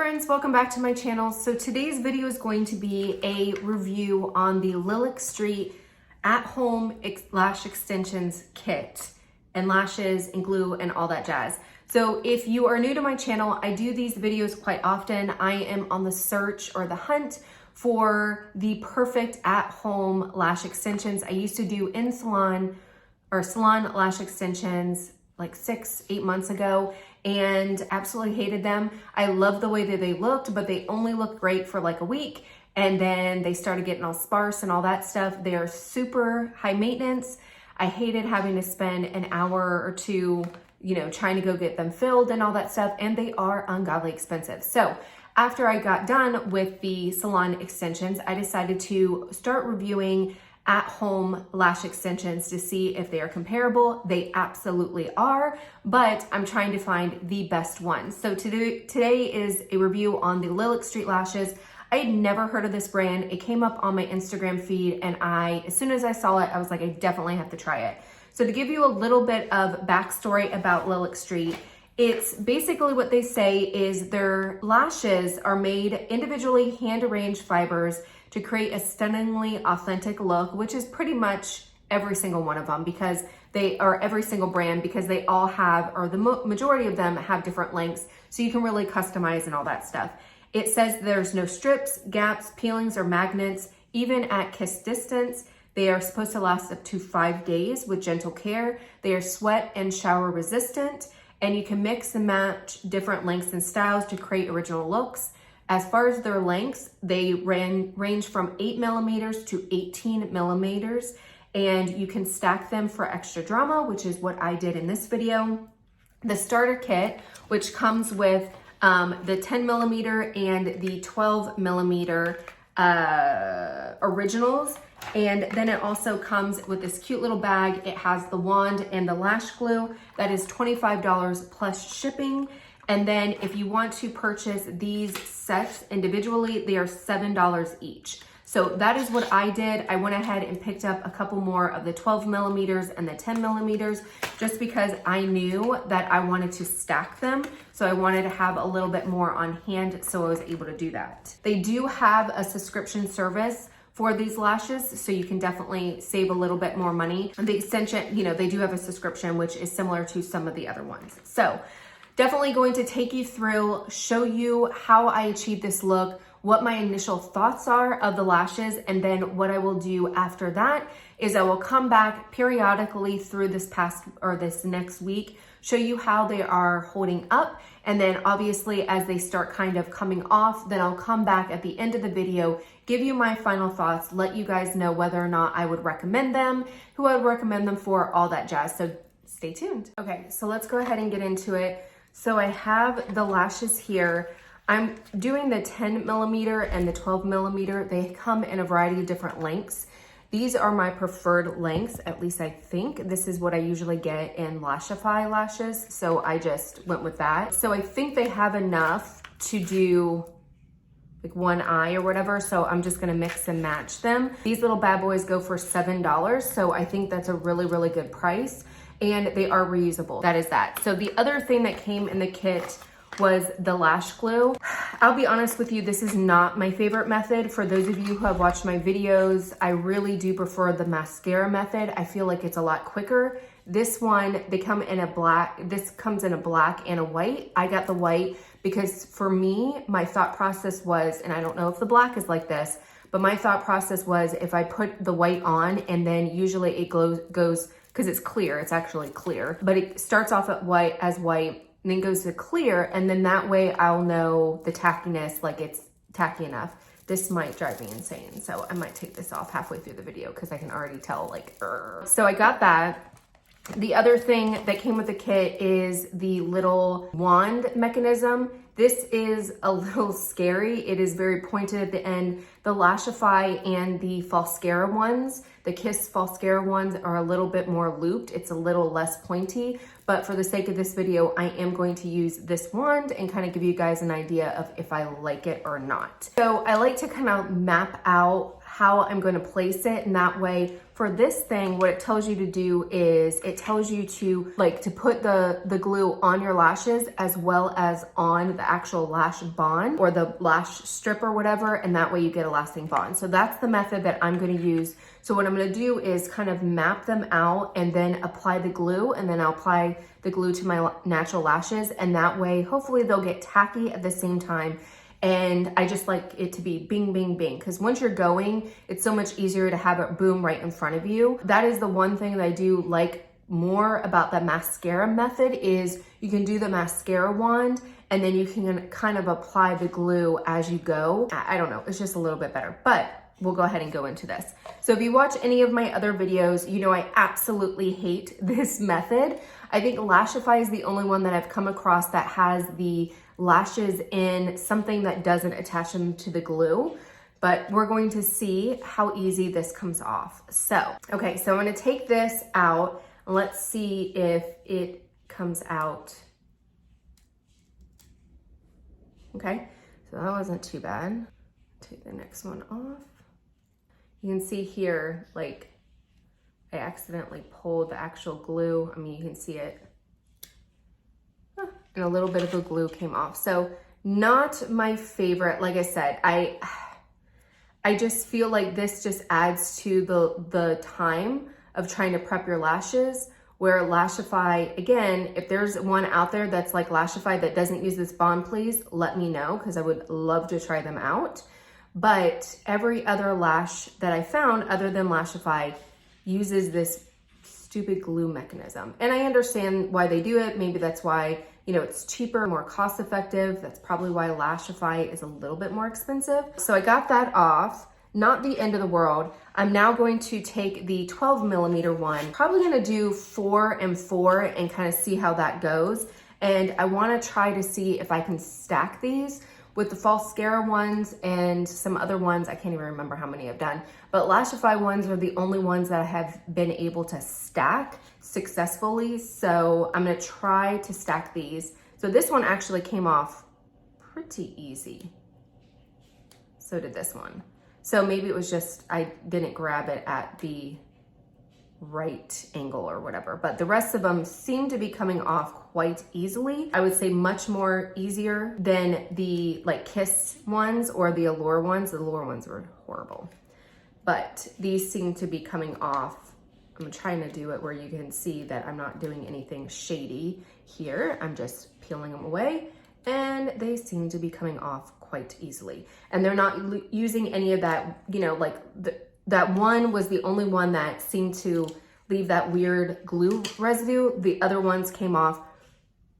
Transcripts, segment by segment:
friends, welcome back to my channel. So today's video is going to be a review on the Lilac Street At Home Lash Extensions kit and lashes and glue and all that jazz. So if you are new to my channel, I do these videos quite often. I am on the search or the hunt for the perfect at-home lash extensions. I used to do salon lash extensions like 6-8 months ago and absolutely hated them. I loved the way that they looked, but they only looked great for like a week. And then they started getting all sparse and all that stuff. They are super high maintenance. I hated having to spend an hour or two, trying to go get them filled and all that stuff. And they are ungodly expensive. So after I got done with the salon extensions, I decided to start reviewing at-home lash extensions to see if they are comparable. They absolutely are, but I'm trying to find the best ones. So today is a review on the Lilac Street lashes. I had never heard of this brand. It came up on my Instagram feed and as soon as I saw it, I was like, I definitely have to try it. So to give you a little bit of backstory about Lilac Street, it's basically what they say is their lashes are made individually hand-arranged fibers to create a stunningly authentic look, which is pretty much every single one of them because they are every single brand because they all have, or the majority of them have different lengths. So you can really customize and all that stuff. It says there's no strips, gaps, peelings, or magnets, even at kiss distance. They are supposed to last up to 5 days with gentle care. They are sweat and shower resistant, and you can mix and match different lengths and styles to create original looks. As far as their lengths, they range from 8 millimeters to 18 millimeters, and you can stack them for extra drama, which is what I did in this video. The starter kit, which comes with the 10 millimeter and the 12 millimeter originals. And then it also comes with this cute little bag. It has the wand and the lash glue. That is $25 plus shipping. And then if you want to purchase these sets individually, they are $7 each. So that is what I did. I went ahead and picked up a couple more of the 12 millimeters and the 10 millimeters just because I knew that I wanted to stack them. So I wanted to have a little bit more on hand, so I was able to do that. They do have a subscription service for these lashes, so you can definitely save a little bit more money. And the extension, they do have a subscription, which is similar to some of the other ones. So definitely going to take you through, show you how I achieved this look, what my initial thoughts are of the lashes, and then what I will do after that is I will come back periodically through this next week, show you how they are holding up, and then obviously as they start kind of coming off, then I'll come back at the end of the video, give you my final thoughts, let you guys know whether or not I would recommend them, who I would recommend them for, all that jazz. So stay tuned. Okay, so let's go ahead and get into it. So I have the lashes here. I'm doing the 10 millimeter and the 12 millimeter. They come in a variety of different lengths. These are my preferred lengths, at least I think. This is what I usually get in Lashify lashes, so I just went with that. So I think they have enough to do like one eye or whatever, so I'm just gonna mix and match them. These little bad boys go for $7, so I think that's a really, really good price, and they are reusable. That is that. So the other thing that came in the kit was the lash glue. I'll be honest with you, this is not my favorite method. For those of you who have watched my videos, I really do prefer the mascara method. I feel like it's a lot quicker. This one, they come in a black, this comes in a black and a white. I got the white because for me, my thought process was, and I don't know if the black is like this, but my thought process was if I put the white on and then usually it goes, because it's clear, it's actually clear, but it starts off at white as white, and then goes to clear, and then that way I'll know the tackiness, like it's tacky enough. This might drive me insane, so I might take this off halfway through the video because I can already tell, like, So I got that. The other thing that came with the kit is the little wand mechanism. This is a little scary. It is very pointed at the end. The Lashify and the Falscara ones, the Kiss Falscara ones are a little bit more looped. It's a little less pointy, but for the sake of this video, I am going to use this wand and kind of give you guys an idea of if I like it or not. So I like to kind of map out how I'm going to place it. And that way for this thing, what it tells you to do is it tells you to put the glue on your lashes as well as on the actual lash bond or the lash strip or whatever. And that way you get a lasting bond. So that's the method that I'm going to use. So what I'm going to do is kind of map them out and then apply the glue, and then I'll apply the glue to my natural lashes. And that way, hopefully they'll get tacky at the same time. And I just like it to be bing, bing, bing. Because once you're going, it's so much easier to have it boom right in front of you. That is the one thing that I do like more about the mascara method is you can do the mascara wand and then you can kind of apply the glue as you go. I don't know, it's just a little bit better, but we'll go ahead and go into this. So if you watch any of my other videos, you know I absolutely hate this method. I think Lashify is the only one that I've come across that has the lashes in something that doesn't attach them to the glue, but we're going to see how easy this comes off. So, okay, so I'm gonna take this out. Let's see if it comes out. Okay, so that wasn't too bad. Take the next one off. You can see here, like I accidentally pulled the actual glue. I mean, you can see it. And a little bit of the glue came off. So not my favorite. Like I said, I just feel like this just adds to the time of trying to prep your lashes, where Lashify, again, if there's one out there that's like Lashify that doesn't use this bond, please let me know, because I would love to try them out. But every other lash that I found other than Lashify uses this stupid glue mechanism. And I understand why they do it. Maybe that's why, you know, it's cheaper, more cost effective. That's probably why Lashify is a little bit more expensive. So I got that off, not the end of the world. I'm now going to take the 12 millimeter one, probably gonna do 4 and 4 and kind of see how that goes. And I wanna try to see if I can stack these with the Falscara ones and some other ones. I can't even remember how many I've done, but Lashify ones are the only ones that I have been able to stack successfully. So I'm gonna try to stack these. So this one actually came off pretty easy. So did this one. So maybe it was just, I didn't grab it at the right angle or whatever, but the rest of them seem to be coming off quite easily. I would say much more easier than the like Kiss ones or the Allure ones. The Allure ones were horrible, but these seem to be coming off. I'm trying to do it where you can see that I'm not doing anything shady here. I'm just peeling them away and they seem to be coming off quite easily. And they're not using any of that, you know, like that one was the only one that seemed to leave that weird glue residue. The other ones came off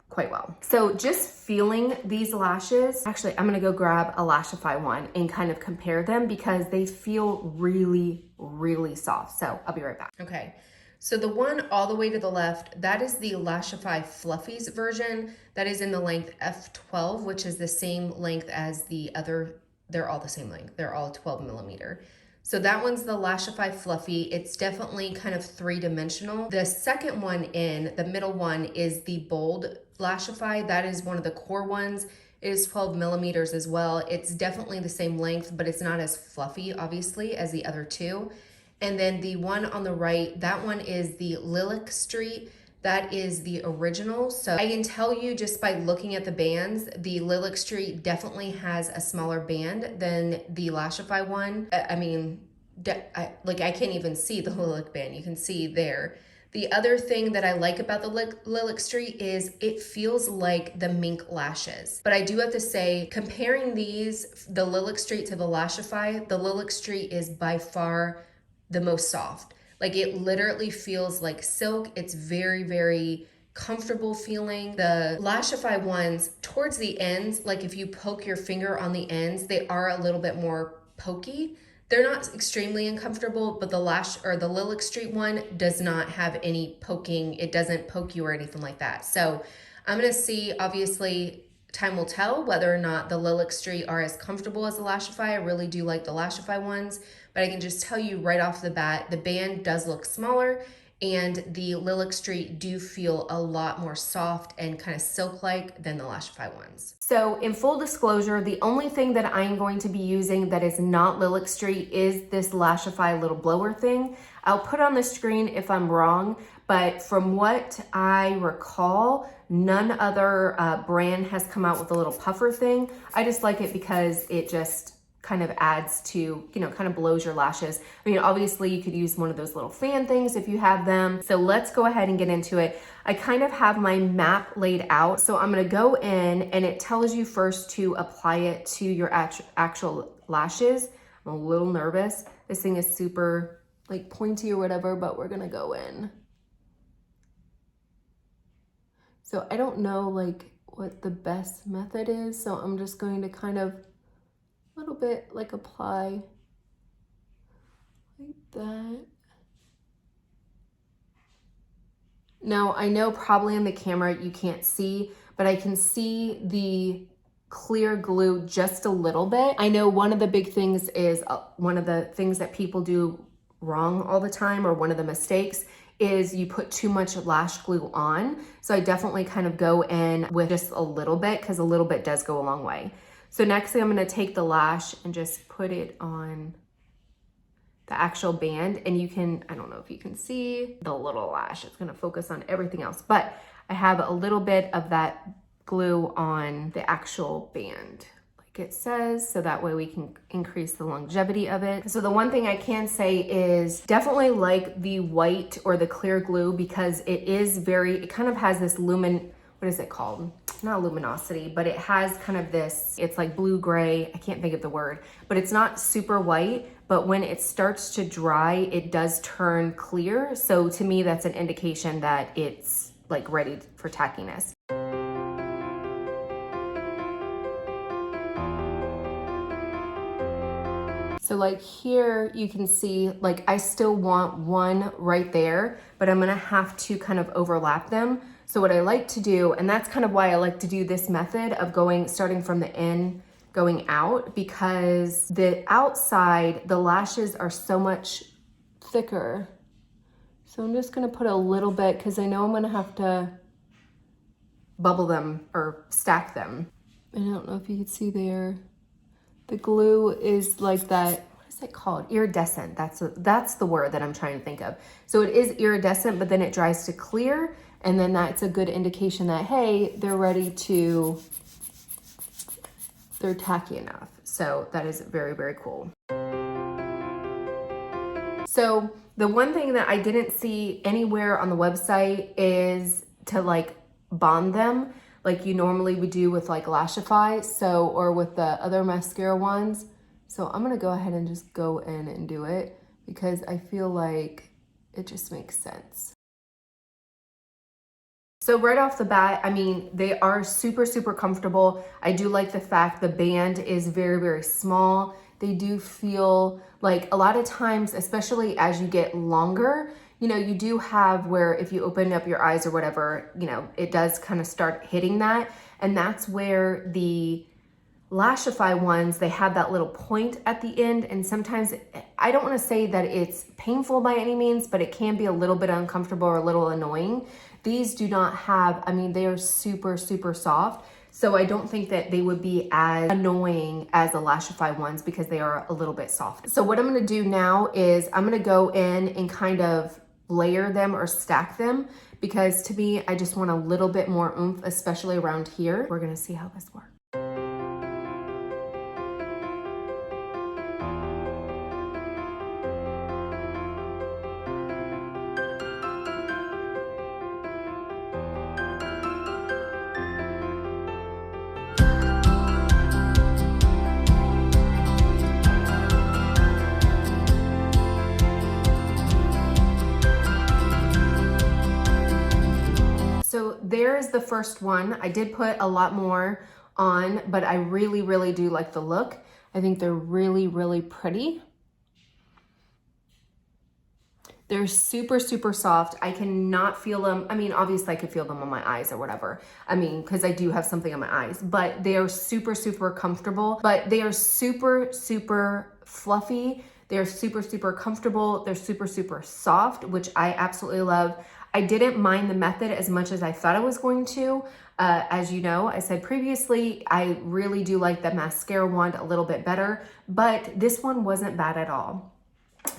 quite well. So just feeling these lashes, actually, I'm gonna go grab a Lashify one and kind of compare them because they feel really, really soft. So I'll be right back. Okay, so the one all the way to the left, that is the Lashify Fluffies version. That is in the length F12, which is the same length as the other. They're all the same length. They're all 12 millimeter. So that one's the Lashify Fluffy. It's definitely kind of three-dimensional. The second one in, the middle one, is the Bold Lashify. That is one of the core ones. It is 12 millimeters as well. It's definitely the same length, but it's not as fluffy, obviously, as the other two. And then the one on the right, that one is the Lilac Street. That is the original. So I can tell you just by looking at the bands, the Lilac Street definitely has a smaller band than the Lashify one. I mean, I can't even see the Lilac band. You can see there. The other thing that I like about the Lilac Street is it feels like the mink lashes. But I do have to say, comparing these, the Lilac Street to the Lashify, the Lilac Street is by far the most soft. Like it literally feels like silk. It's very, very comfortable feeling. The Lashify ones towards the ends, like if you poke your finger on the ends, they are a little bit more pokey. They're not extremely uncomfortable, but the Lilac Street one does not have any poking. It doesn't poke you or anything like that. So I'm gonna see, obviously, time will tell whether or not the Lilac Street are as comfortable as the Lashify. I really do like the Lashify ones, but I can just tell you right off the bat, the band does look smaller and the Lilac Street do feel a lot more soft and kind of silk-like than the Lashify ones. So in full disclosure, the only thing that I'm going to be using that is not Lilac Street is this Lashify little blower thing. I'll put on the screen if I'm wrong, but from what I recall, none other brand has come out with a little puffer thing. I just like it because it just kind of adds to, you know, kind of blows your lashes. I mean, obviously you could use one of those little fan things if you have them. So let's go ahead and get into it. I kind of have my map laid out. So I'm gonna go in and it tells you first to apply it to your actual lashes. I'm a little nervous. This thing is super like pointy or whatever, but we're gonna go in. So I don't know like what the best method is. So I'm just going to kind of little bit like apply like that. Now I know probably in the camera you can't see, but I can see the clear glue just a little bit. I know one of the big things is one of the things that people do wrong all the time, or one of the mistakes, is you put too much lash glue on. So I definitely kind of go in with just a little bit, because a little bit does go a long way. So next thing I'm gonna take the lash and just put it on the actual band, and you can, I don't know if you can see the little lash, it's gonna focus on everything else, but I have a little bit of that glue on the actual band, like it says, so that way we can increase the longevity of it. So the one thing I can say is definitely like the white or the clear glue, because it is very, it kind of has this what is it called? Not luminosity, but it has kind of this, it's like blue gray, I can't think of the word, but it's not super white, but when it starts to dry, it does turn clear. So to me, that's an indication that it's like ready for tackiness. So like here you can see, like I still want one right there, but I'm gonna have to kind of overlap them. So what I like to do, and that's kind of why I like to do this method of starting from the in, going out, because the outside, the lashes are so much thicker. So I'm just gonna put a little bit, because I know I'm gonna have to bubble them or stack them. And I don't know if you can see there, the glue is like that, what is it called? Iridescent, that's the word that I'm trying to think of. So it is iridescent, but then it dries to clear, and then that's a good indication that, hey, they're ready to, they're tacky enough. So that is very, very cool. So the one thing that I didn't see anywhere on the website is to like bond them like you normally would do with like Lashify, so, or with the other mascara ones. So I'm gonna go ahead and just go in and do it, because I feel like it just makes sense. So right off the bat, I mean, they are super, super comfortable. I do like the fact the band is very, very small. They do feel like a lot of times, especially as you get longer, you know, you do have where if you open up your eyes or whatever, you know, it does kind of start hitting that. And that's where the Lashify ones, they have that little point at the end. And sometimes, I don't want to say that it's painful by any means, but it can be a little bit uncomfortable or a little annoying. These do not have, I mean, they are super, super soft. So I don't think that they would be as annoying as the Lashify ones, because they are a little bit soft. So what I'm gonna do now is I'm gonna go in and kind of layer them or stack them, because to me, I just want a little bit more oomph, especially around here. We're gonna see how this works. So there's the first one. I did put a lot more on, but I really, really do like the look. I think they're really, really pretty. They're super, super soft. I cannot feel them. I mean, obviously I could feel them on my eyes or whatever. I mean, because I do have something on my eyes, but they are super, super comfortable, but they are super, super fluffy. They're super, super comfortable. They're super, super soft, which I absolutely love. I didn't mind the method as much as I thought I was going to. As you know, I said previously, I really do like the mascara wand a little bit better, but this one wasn't bad at all.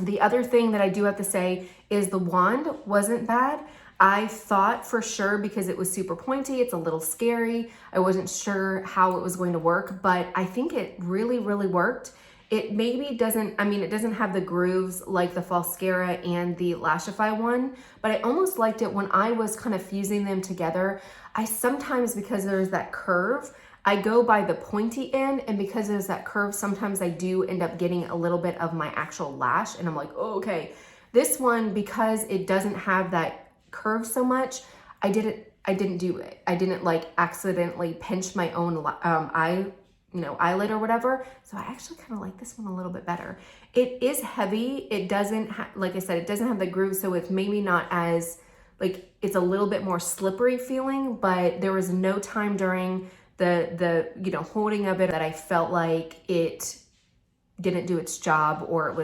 The other thing that I do have to say is the wand wasn't bad. I thought for sure, because it was super pointy, it's a little scary. I wasn't sure how it was going to work, but I think it really, really worked. It maybe doesn't, I mean, it doesn't have the grooves like the Falscara and the Lashify one, but I almost liked it when I was kind of fusing them together. I sometimes, because there's that curve, I go by the pointy end, and because there's that curve, sometimes I do end up getting a little bit of my actual lash, and I'm like, oh, okay. This one, because it doesn't have that curve so much, I didn't do it. I didn't like accidentally pinch my own eyelid or whatever. So I actually kind of like this one a little bit better. It is heavy. It doesn't like I said, it doesn't have the groove, so it's maybe not as like, it's a little bit more slippery feeling, but there was no time during the holding of it that I felt like it didn't do its job, or it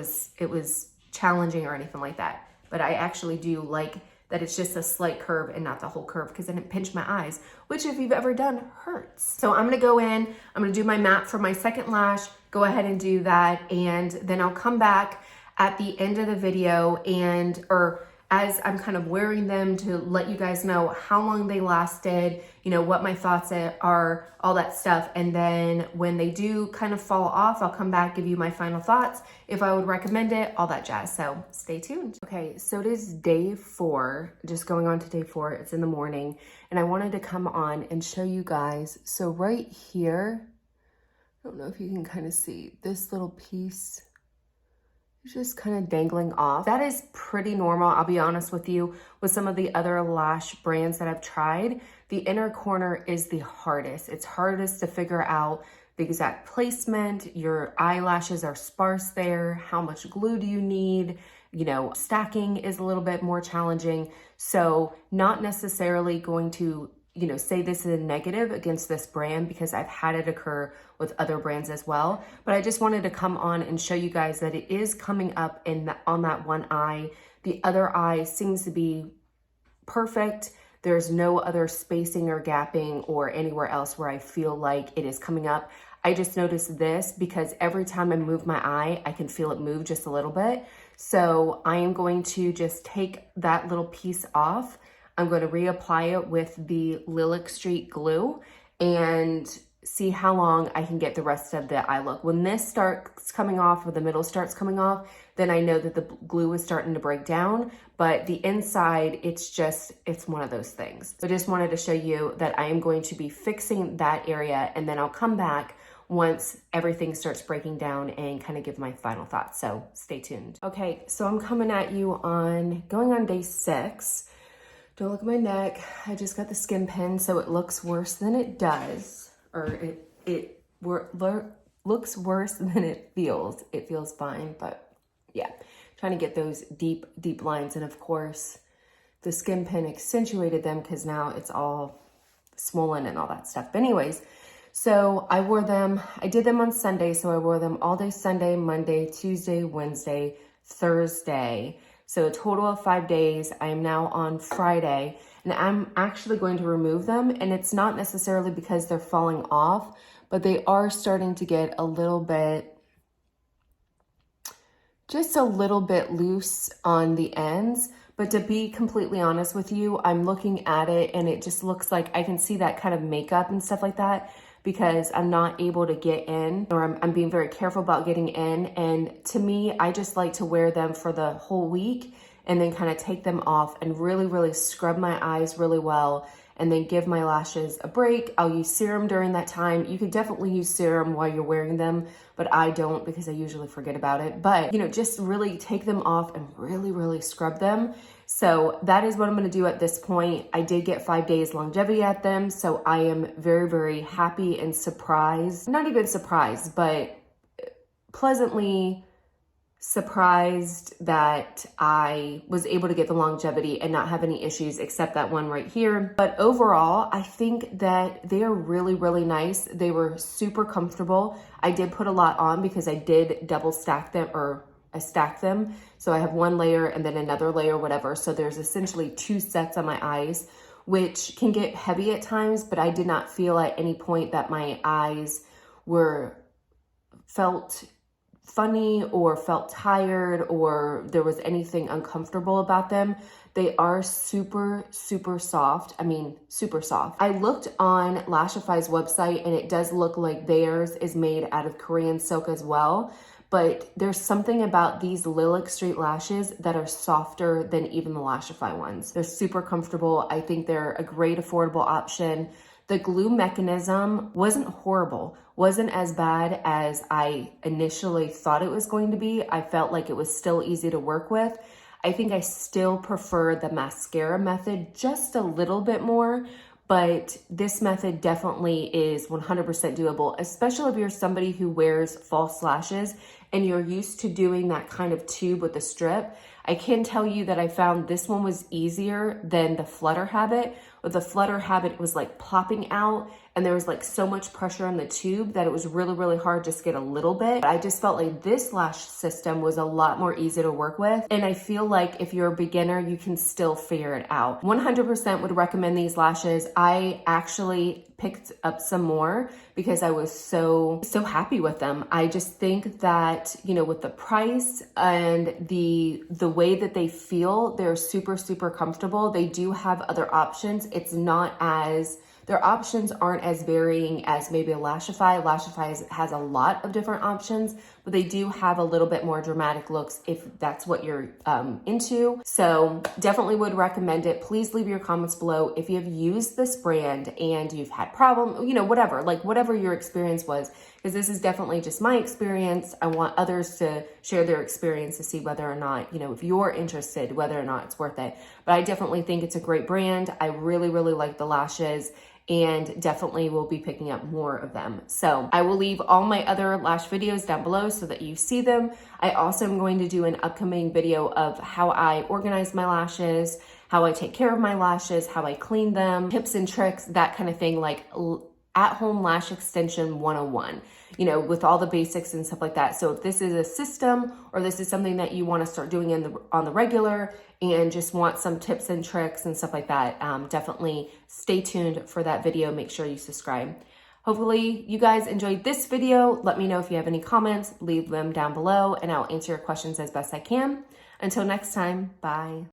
was challenging or anything like that. But I actually do like that it's just a slight curve and not the whole curve, because then it pinched my eyes, which if you've ever done, hurts. So I'm gonna go in, I'm gonna do my map for my second lash, go ahead and do that, and then I'll come back at the end of the video or as I'm kind of wearing them to let you guys know how long they lasted, what my thoughts are, all that stuff. And then when they do kind of fall off, I'll come back, give you my final thoughts, if I would recommend it, all that jazz. So stay tuned. Okay, so it is day 4, just going on to day 4. It's in the morning, and I wanted to come on and show you guys. So right here, I don't know if you can kind of see this little piece. It's just kind of dangling off. That is pretty normal, I'll be honest with you. With some of the other lash brands that I've tried, the inner corner is the hardest. It's hardest to figure out the exact placement. Your eyelashes are sparse there. How much glue do you need? Stacking is a little bit more challenging. So not necessarily going to say this is a negative against this brand, because I've had it occur with other brands as well. But I just wanted to come on and show you guys that it is coming up on that one eye. The other eye seems to be perfect. There's no other spacing or gapping or anywhere else where I feel like it is coming up. I just noticed this because every time I move my eye, I can feel it move just a little bit. So I am going to just take that little piece off. I'm going to reapply it with the Lilac Street glue and see how long I can get the rest of the eye look. When this starts coming off, or the middle starts coming off, then I know that the glue is starting to break down. But the inside, it's one of those things. So I just wanted to show you that I am going to be fixing that area, and then I'll come back once everything starts breaking down and kind of give my final thoughts. So stay tuned. Okay, so I'm coming at you going on day 6. Don't look at my neck. I just got the skin pin, so it looks worse than it does, or it looks worse than it feels. It feels fine, but yeah, trying to get those deep, deep lines. And of course, the skin pin accentuated them because now it's all swollen and all that stuff. But anyways, so I did them on Sunday, so I wore them all day Sunday, Monday, Tuesday, Wednesday, Thursday. So a total of 5 days. I am now on Friday, and I'm actually going to remove them. And it's not necessarily because they're falling off, but they are starting to get just a little bit loose on the ends. But to be completely honest with you, I'm looking at it and it just looks like I can see that kind of makeup and stuff like that, because I'm not able to get in, or I'm being very careful about getting in. And to me, I just like to wear them for the whole week and then kind of take them off and really, really scrub my eyes really well, and then give my lashes a break. I'll use serum during that time. You could definitely use serum while you're wearing them, but I don't, because I usually forget about it. But, just really take them off and really, really scrub them. So that is what I'm going to do at this point. I did get 5 days longevity at them, so I am very, very happy and surprised. Not even surprised, but pleasantly surprised that I was able to get the longevity and not have any issues except that one right here. But overall, I think that they are really, really nice. They were super comfortable. I did put a lot on because I did double stack them, or stack them. So I have one layer and then another layer, whatever. So there's essentially 2 sets on my eyes, which can get heavy at times, but I did not feel at any point that my eyes felt funny or felt tired or there was anything uncomfortable about them. They are super, super soft. I mean, super soft. I looked on Lashify's website and it does look like theirs is made out of Korean silk as well. But there's something about these Lilac straight lashes that are softer than even the Lashify ones. They're super comfortable. I think they're a great affordable option. The glue mechanism wasn't horrible, wasn't as bad as I initially thought it was going to be. I felt like it was still easy to work with. I think I still prefer the mascara method just a little bit more, but this method definitely is 100% doable, especially if you're somebody who wears false lashes and you're used to doing that kind of tube with the strip. I can tell you that I found this one was easier than the Flutter Habit. With the Flutter Habit, it was like popping out and there was like so much pressure on the tube that it was really, really hard just to get a little bit. I just felt like this lash system was a lot more easy to work with. And I feel like if you're a beginner, you can still figure it out. 100% would recommend these lashes. I actually picked up some more because I was so happy with them. I just think that, you know, with the price and the way that they feel, they're super, super comfortable. They do have other options. It's not as, their options aren't as varying as maybe a Lashify. Lashify has a lot of different options, but they do have a little bit more dramatic looks if that's what you're into. So definitely would recommend it. Please leave your comments below if you have used this brand and you've had problem, you know, whatever your experience was, because this is definitely just my experience. I want others to share their experience to see whether or not, you know, if you're interested, whether or not it's worth it. But I definitely think it's a great brand. I really, really like the lashes and definitely will be picking up more of them. So I will leave all my other lash videos down below so that you see them. I also am going to do an upcoming video of how I organize my lashes, how I take care of my lashes, how I clean them, tips and tricks, that kind of thing, like At Home Lash Extension 101, you know, with all the basics and stuff like that. So if this is a system or this is something that you want to start doing on the regular and just want some tips and tricks and stuff like that, definitely stay tuned for that video. Make sure you subscribe. Hopefully you guys enjoyed this video. Let me know if you have any comments, leave them down below and I'll answer your questions as best I can. Until next time, bye.